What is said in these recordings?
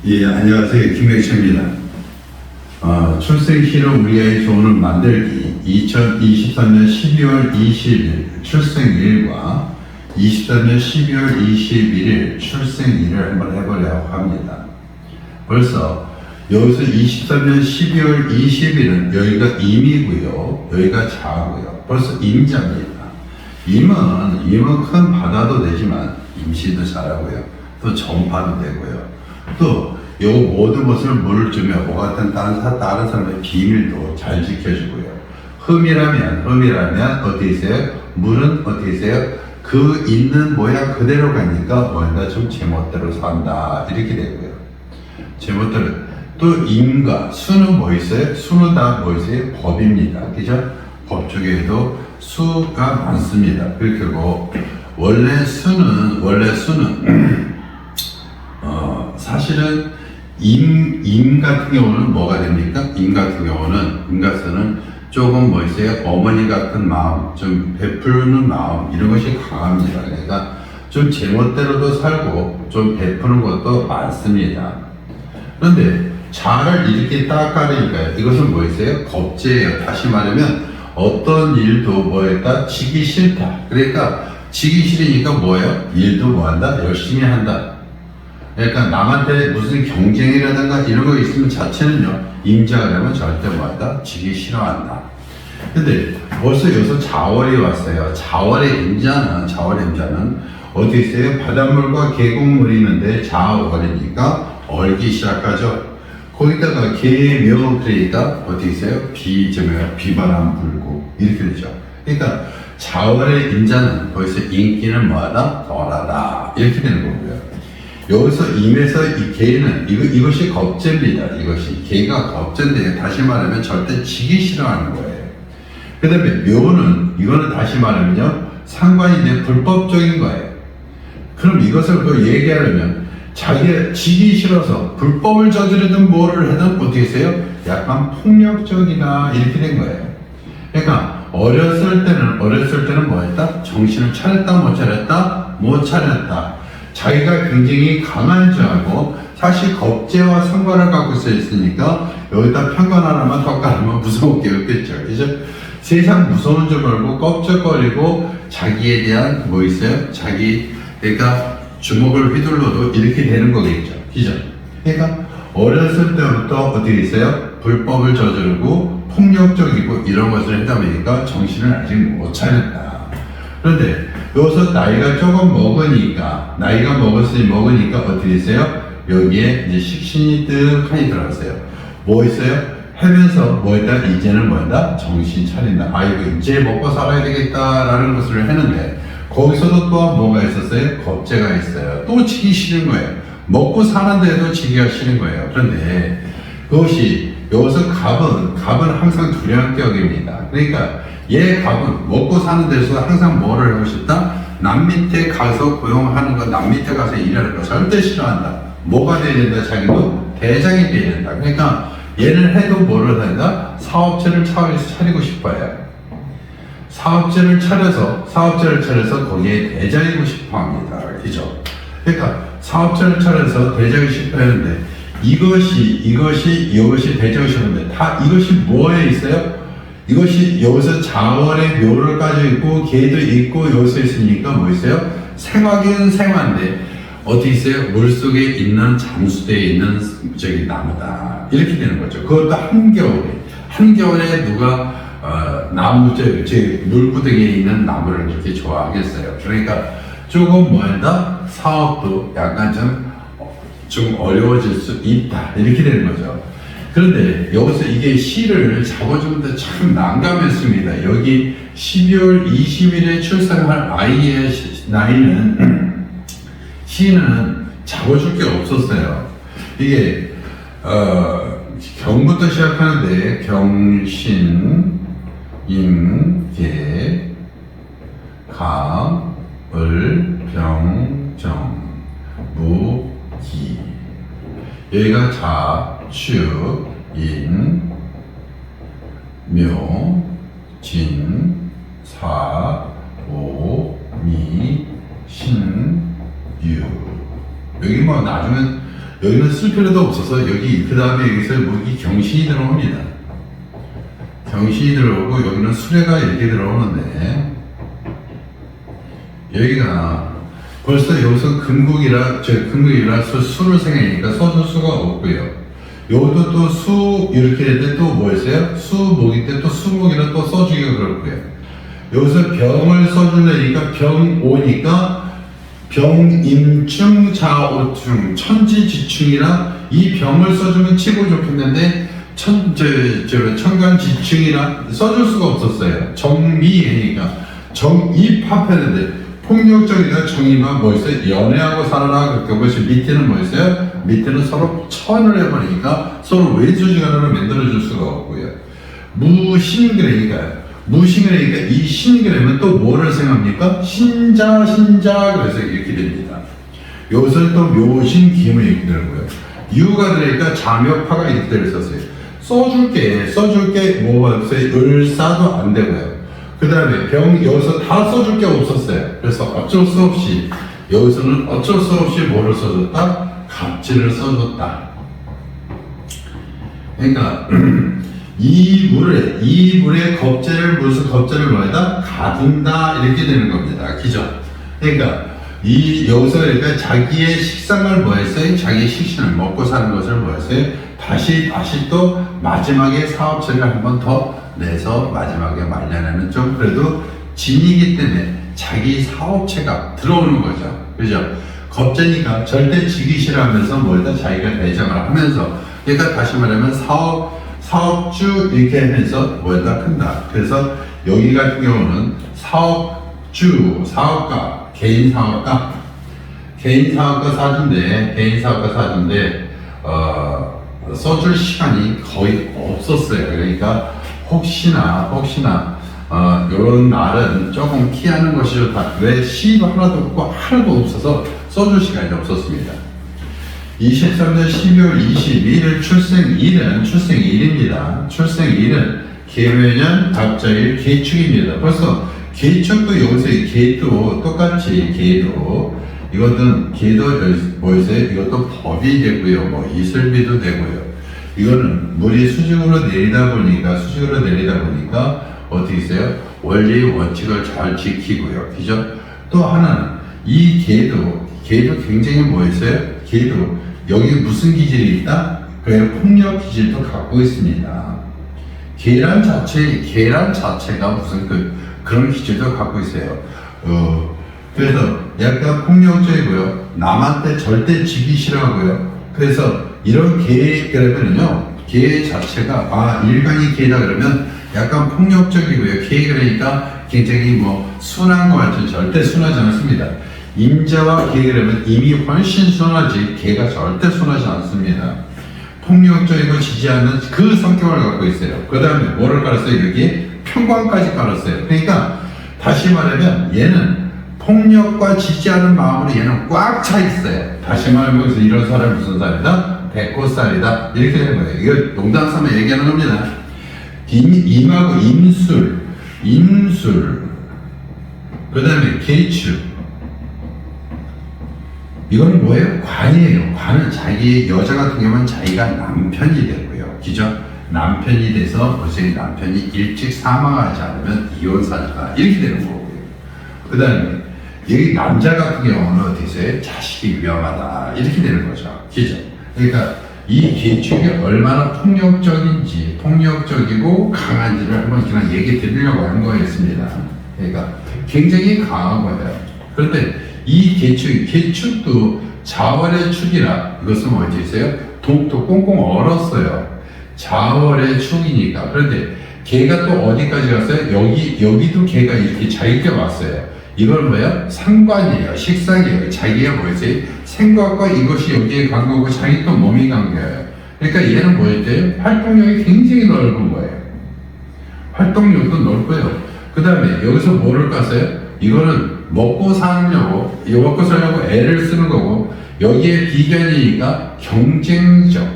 예, 안녕하세요. 김백철입니다. 출생신호 우리 아이 조언을 만들기 2023년 12월 20일 출생일과 23년 12월 21일 출생일을 한번 해보려고 합니다. 벌써 여기서 23년 12월 20일은 여기가 임이고요. 여기가 자고요. 벌써 임자입니다. 임은 큰 바다도 되지만 임시도 잘하고요. 또 정파도 되고요. 또 요 모든 것을 물을 주며 뭐 같은 다른 사람의 비밀도 잘 지켜주고요. 흠이라면 어떻게 있어요? 물은 어떻게 있어요? 그 있는 모양 그대로 가니까 뭔가 좀 제멋대로 산다 이렇게 되고요. 제멋대로. 또 임과 수는 뭐 있어요? 수는 다 뭐 있어요? 법입니다. 그죠? 법 중에도 수가 많습니다. 그리고 원래 수는 사실은 임 같은 경우는 뭐가 됩니까? 임가서는 조금 뭐 있어요? 어머니 같은 마음, 좀 베푸는 마음, 이런 것이 강합니다. 그러니까 좀 제멋대로도 살고 좀 베푸는 것도 많습니다. 그런데 자를 이렇게 딱 가리니까요. 이것은 뭐 있어요? 겁제예요. 다시 말하면 어떤 일도 뭐였다? 지기 싫다. 그러니까 지기 싫으니까 뭐예요? 일도 뭐 한다? 열심히 한다. 그러니까 남한테 무슨 경쟁이라든가 이런 거 있으면 자체는요, 임자가 되면 절대 뭐한다? 지기 싫어한다. 근데 벌써 여기서 자월이 왔어요. 자월의 임자는 어디 있어요? 바닷물과 계곡물이 있는데 자월이니까 얼기 시작하죠. 거기다가 계묘 그러니까 어디 있어요? 비바람 불고 이렇게 되죠. 그러니까 자월의 임자는 거기서 인기는 뭐하다? 덜하다 이렇게 되는 거고요. 여기서 임에서 이 개는 이것이 겁제입니다. 이것이 개가 겁제인데 다시 말하면 절대 지기 싫어하는 거예요. 그 다음에 묘는 이거는 다시 말하면요 상관인데 불법적인 거예요. 그럼 이것을 그 얘기하려면 자기가 지기 싫어서 불법을 저지르든 뭐를 하든 어떻게 했어요? 약간 폭력적이다 이렇게 된 거예요. 그러니까 어렸을 때는 뭐 했다? 정신을 차렸다 못 차렸다. 자기가 굉장히 강한 줄 알고 사실 겁제와 상관을 갖고 있으니까 여기다 편관 하나만 덕가하면 무서울 게 없겠죠. 그죠? 세상 무서운 줄 알고 껍적거리고 자기에 대한 뭐 있어요? 그러니까 주먹을 휘둘러도 이렇게 되는 거겠죠. 그죠? 그러니까 어렸을 때부터 어떻게 있어요? 불법을 저지르고 폭력적이고 이런 것을 했다 보니까 정신을 아직 못 차렸다. 그런데 여기서 나이가 조금 먹으니까 어떻게 있어요? 여기에 이제 식신이 뜨하니 들어갔어요. 뭐 있어요? 하면서 이제는 정신 차린다. 이거 이제 먹고 살아야 되겠다라는 것을 했는데 거기서도 또한 뭐가 있었어요? 겁제가 있어요. 또 지기 싫은 거예요. 먹고 사는데도 지기가 싫은 거예요. 그런데 그것이 여기서 갑은 항상 두량격입니다. 그러니까 갑은 먹고 사는 데서 항상 뭐를 하고 싶다? 남 밑에 가서 고용하는 거, 남 밑에 가서 일하는 거 절대 싫어한다. 뭐가 돼야 된다? 자기도 대장이 돼야 된다. 그러니까 얘는 해도 뭐를 한다? 사업체를 차리고 싶어요. 사업체를 차려서 거기에 대장이고 싶어 합니다. 그죠? 그러니까 사업체를 차려서 대장이 싶어 하는데 이것이 대장이 싶은데 다 이것이 뭐에 있어요? 이것이 여기서 자월의 묘를 가지고 있고 개도 있고 여기서 있으니까 뭐 있어요? 생화기는 생화인데 어디 있어요? 물속에 있는 잠수대에 있는 나무다 이렇게 되는 거죠. 그것도 한겨울에 누가 물구덩이에 있는 나무를 그렇게 좋아하겠어요. 그러니까 조금 멀다 사업도 약간 좀 어려워질 수 있다 이렇게 되는 거죠. 그런데 여기서 이게 시를 잡아주는데 참 난감했습니다. 여기 12월 20일에 출생할 아이의 나이는 시는 잡아줄 게 없었어요. 이게 경부터 시작하는데 경신, 임, 계, 가, 을, 병, 정, 무, 기. 여기가 자, 추, 인, 묘, 진, 사, 오, 미, 신, 유. 여기 나중에 여기는 쓸 필요도 없어서 여기 그 다음에 여기서 뭐이 경신이 들어옵니다. 경신이 들어오고 여기는 수레가 이렇게 들어오는데 여기가 벌써 여기서 금국이라 수를 생각하니까 써줄 수가 없고요. 여기도 또 수 이렇게 될 때 또 뭐 있어요? 수목일 때 또 수목이라 또 써주기가 그렇고요. 여기서 병을 써주려니까 병 오니까 병임충 자오충 천지지충이라 이 병을 써주면 치고 좋겠는데 천간지충이라 써줄 수가 없었어요. 정미애니까 정입합했는데 폭력적이다 정의만 뭐 있어요? 연애하고 살아라 그렇게 보시 밑에는 뭐 있어요? 밑에는 서로 천을 해버리니까 서로 왼수지간으로 만들어줄 수가 없고요. 무신그레니까요. 무신그레니까 이 신그레면 또 뭐를 생각합니까? 신자 그래서 이렇게 됩니다. 여기서 또 묘신 기문이 이렇게 되고요. 유가 들으니까 자묘파가 이렇게 들었었어요. 써줄게 뭐가 없어요? 을사도 안 되고요. 그 다음에 병 여기서 다 써줄 게 없었어요. 그래서 어쩔 수 없이 여기서는 어쩔 수 없이 뭐를 써줬다? 갑질을 써줬다. 그러니까 이 물에 겁재를 뭐에다 가둔다 이렇게 되는 겁니다. 그죠? 그러니까 여기서 그러니까 자기의 식상을 뭐 했어요? 자기의 식신을 먹고 사는 것을 뭐 했어요? 다시 또 마지막에 사업체를 한 번 더 내서 마지막에 말려내는 좀 그래도 진이기 때문에 자기 사업체가 들어오는 거죠. 그죠? 겁재니까 절대 지기 싫어하면서 뭐다 자기가 내정을 하면서 그러니까 다시 말하면 사업주 이렇게 하면서 뭐다 큰다. 그래서 여기 같은 경우는 사업가, 개인 사업가 사주인데 써줄 시간이 거의 없었어요. 그러니까 혹시나 요런 날은 조금 피하는 것이 좋다. 왜 시도 하나도 없어서 써줄 시간이 없었습니다. 23년 12월 22일 출생일입니다. 출생일은 계묘년 갑자일 개축입니다. 벌써 개축도 여기서 개도 똑같이 이것도 뭐였어요? 이것도 법이 되고요. 뭐 이슬비도 되고요. 이거는 물이 수직으로 내리다 보니까 어떻게 있어요? 원리 원칙을 잘 지키고요. 그죠? 또 하나는 이 개도 굉장히 뭐 있어요? 개도 여기 무슨 기질이 있다? 그래요. 폭력 기질도 갖고 있습니다. 계란 자체가 무슨 그런 기질도 갖고 있어요. 그래서 약간 폭력적이고요. 남한테 절대 지기 싫어하고요. 그래서 이런 그러면은요, 개 자체가, 일간이 개다 그러면 약간 폭력적이고요. 개 그러니까 굉장히 뭐 순한 것 같죠. 절대 순하지 않습니다. 임자와 개 그러면 임이 훨씬 순하지, 개가 절대 순하지 않습니다. 폭력적이고 지지 않는 그 성격을 갖고 있어요. 그 다음에 뭐를 깔았어요? 여기에 평관까지 깔았어요. 그러니까 다시 말하면 얘는 폭력과 지지 않는 마음으로 얘는 꽉 차 있어요. 다시 말하면 이런 사람이 무슨 사람이다? 백호살이다. 이렇게 되는 거예요. 이거 농담 삼아 얘기하는 겁니다. 임하고 임술, 그 다음에 개축. 이거는 뭐예요? 관이에요. 관은 자기 여자 같은 경우는 자기가 남편이 되고요. 그죠? 남편이 돼서 벌써 남편이 일찍 사망하지 않으면 이혼사주다. 이렇게 되는 거고요. 그 다음에 여기 남자 같은 경우는 어떻게 해서요? 자식이 위험하다. 이렇게 되는 거죠. 그죠? 그러니까 이 개축이 얼마나 폭력적이고 강한지를 한번 그냥 얘기 드리려고 하는 거였습니다. 그러니까 굉장히 강한 거예요. 그런데 이 개축도 자월의 축이라 이것은 뭐지 있어요? 독도 꽁꽁 얼었어요. 자월의 축이니까. 그런데 개가 또 어디까지 갔어요? 여기도 개가 이렇게 자기가 왔어요. 이걸 뭐예요? 상관이에요. 식상이에요. 자기가 뭐였어요? 생각과 이것이 여기에 간 거고 자기 또 몸이 간 거예요. 그러니까 얘는 뭐였대요? 활동력이 굉장히 넓은 거예요. 활동력도 넓고요. 그 다음에 여기서 뭐를 깠어요? 이거는 먹고 살려고 애를 쓰는 거고, 여기에 비견이니까 경쟁적,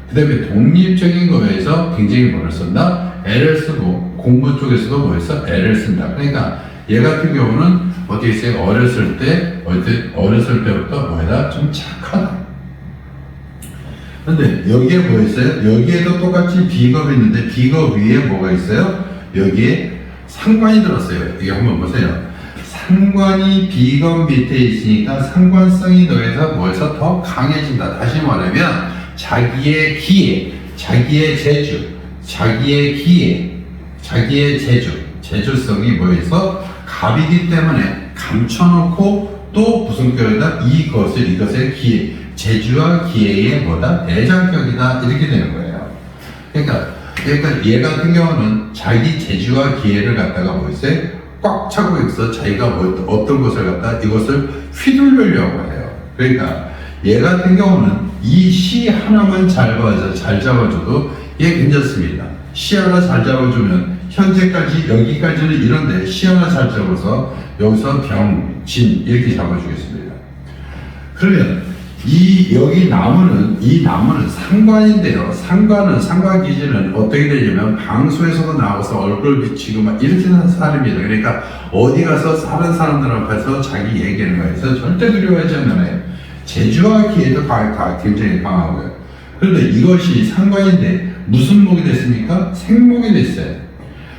그 다음에 독립적인 거에서 굉장히 뭐를 쓴다? 애를 쓰고, 공부 쪽에서도 뭐 했어? 애를 쓴다. 그러니까 얘 같은 경우는 어떻게 있어요? 어렸을 때부터 뭐다? 좀 착하다. 근데 여기에 뭐 있어요? 여기에도 똑같이 비겁이 있는데 비겁 위에 뭐가 있어요? 여기에 상관이 들었어요. 이게 한번 보세요. 상관이 비겁 밑에 있으니까 상관성이 더해서 뭐해서 더 강해진다. 다시 말하면 자기의 기회, 자기의 재주, 자기의 기회, 자기의 재주성이 뭐해서 갑이기 때문에 감춰놓고 또 무슨 격이다? 이것의 기회, 재주와 기회의 뭐다? 대장격이다. 이렇게 되는 거예요. 그러니까 얘 같은 경우는 자기 재주와 기회를 갖다가 뭐 있어요? 꽉 차고 있어. 자기가 어떤 것을 갖다 이것을 휘둘르려고 해요. 그러니까 얘 같은 경우는 이 시 하나만 잘 잡아줘도 얘 괜찮습니다. 시 하나 잘 잡아주면 현재까지 여기까지는 이런데 시 하나 잘 잡아서 여기서 병, 진 이렇게 잡아주겠습니다. 그러면 이 나무는 상관인데요. 상관 기질은 어떻게 되냐면 방송에서도 나와서 얼굴 비치고 막 이렇게 하는 사람입니다. 그러니까 어디 가서 다른 사람들 앞에서 자기 얘기하는 거에서 절대 두려워하지 않아요. 재주와 기회도 굉장히 강하고요. 그런데 이것이 상관인데 무슨 목이 됐습니까? 생목이 됐어요.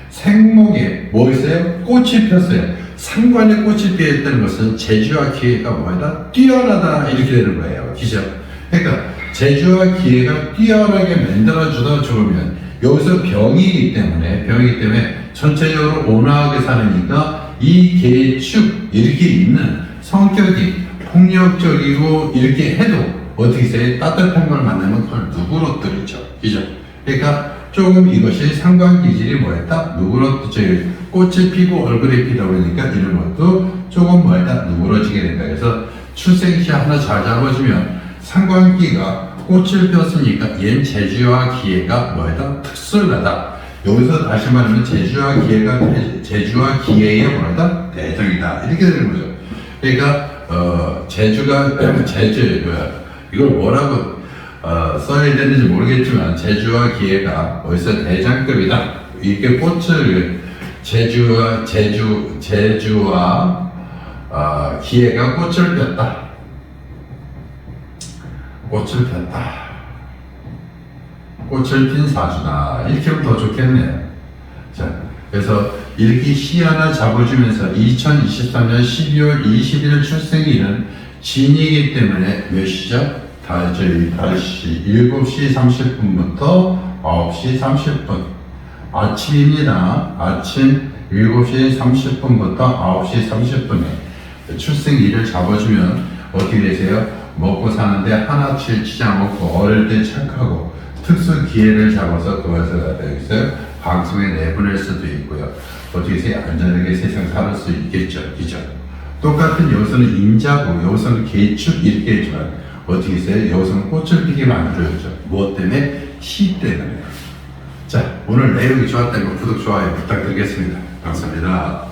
생목에 뭐 있어요? 꽃이 폈어요. 상관에 꽃이 피어있다는 것은 재주와 기회가 뭐다? 뛰어나다 이렇게 되는 거예요. 그죠? 그러니까 재주와 기회가 뛰어나게 만들어주다 죽으면 여기서 병이기 때문에 전체적으로 온화하게 사니까 이 개축 이렇게 있는 성격이 폭력적이고 이렇게 해도 어떻게 해요? 따뜻한 걸 만나면 그걸 누그러뜨리죠. 그죠? 그러니까 조금 이것이 상관기질이 뭐였다? 꽃이 피고 얼굴에 피다 보니까 이런 것도 조금 뭐였다? 누그러지게 된다. 그래서 출생시 하나 잘 잡아주면 상관기가 꽃을 폈으니까 얘는 재주와 기회가 뭐였다? 특설나다. 여기서 다시 말하면 재주와 기회의 뭐였다? 대정이다. 이렇게 되는 거죠. 그러니까 이걸 뭐라고 써야 되는지 모르겠지만 재주와 기회가 어디서 대장급이다. 이렇게 꽃을 재주와 기회가 꽃을 폈다. 꽃을 핀 사주다. 이렇게 하면 더 좋겠네요. 자, 그래서 이렇게 시 하나 잡아주면서 2023년 12월 20일 출생일은 진이기 때문에 몇 시죠? 다시 7시 30분부터 9시 30분 아침입니다. 아침 7시 30분부터 9시 30분에 출생일을 잡아주면 어떻게 되세요? 먹고 사는데 하나치 치지 않고 어릴 때 착하고 특수 기회를 잡아서 그것을 갖다 있어요. 방송에 내보낼 수도 있고요. 어떻게 해서 안전하게 세상 살을 수 있겠죠. 그죠? 똑같은 여기서는 임자고 여기서는 개축 이렇게 했지만 어떻게 했어요? 여기서는 꽃을 피게 만들어줬죠. 무엇 때문에? 시 때문에. 자, 오늘 내용이 좋았다면 구독, 좋아요 부탁드리겠습니다. 감사합니다.